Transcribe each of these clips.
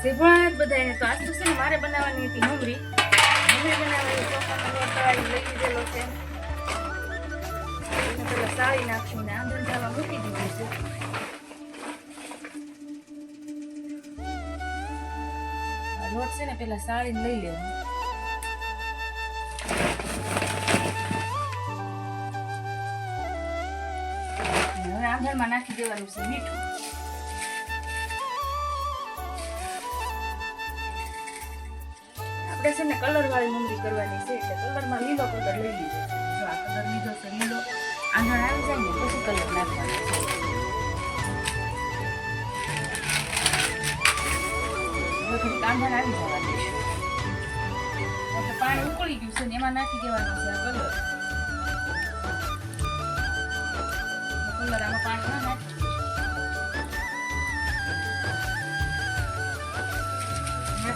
સેભળાત બધાને તો આજ તો છે ને મારે બનાવવાની હતી મમરી બનાવવાની ચોખાનો લોટ તળાવી લઈ લીધેલો છે. એને પેલા સાળી નાખશું ને આંધણ થવા મૂકી દીધું છે. લોટ છે ને પેલા સાળીને લઈ લેવું. હવે આંધણમાં નાખી દેવાનું છે મીઠું. આપણે છે ને કલર વાળી મમરી કરવાની છે એટલે કલરમાં લીલો કલર લઈ લીધો. જો આ કલર લીધો છે લીલો, આંધણ આવી જાય ને પછી કલર નાખવાનો છે. આંધણ આવી જવા દઈશું એટલે પાણી ઉકળી ગયું છે ને એમાં નાખી દેવાનો છે આ કલર. કલર આમાં પાણીમાં નાખી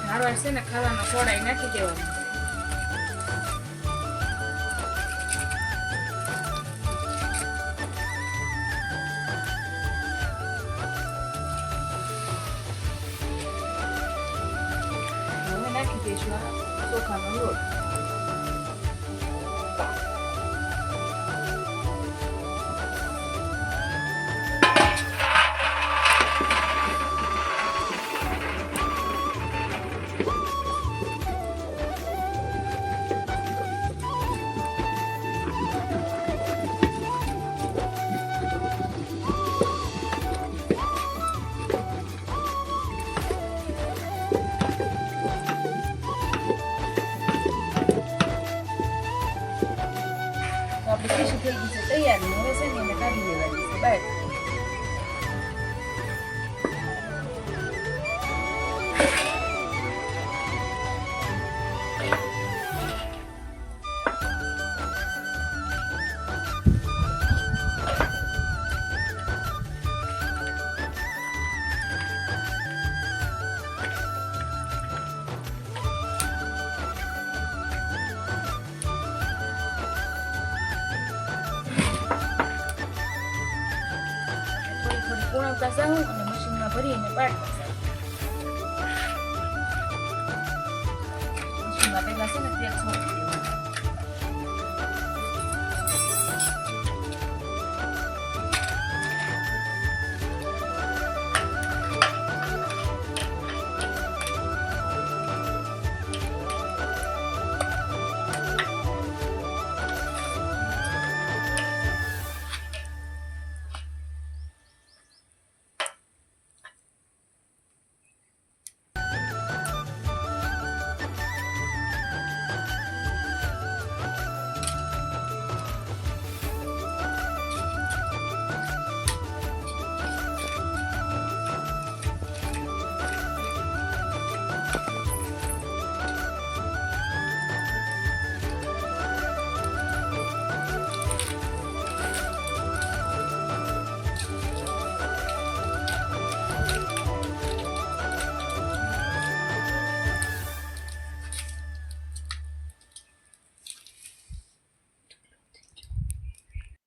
ધારવાર છે ને ખાવાનો સોડા નાખી દેવાનો. હવે નાખી દઈશું ચોખાનો લોટ. આપણે ખીચું થઈ ગઈ છે તૈયાર. હવે છે ને એને કાઢી દેવાની છે બહાર. પૂણવતા જાઉં અને મશીનમાં ભરીને પાડતા જાઉં. મશીનમાં પહેલા છે ને તેલ છોડી દેવું.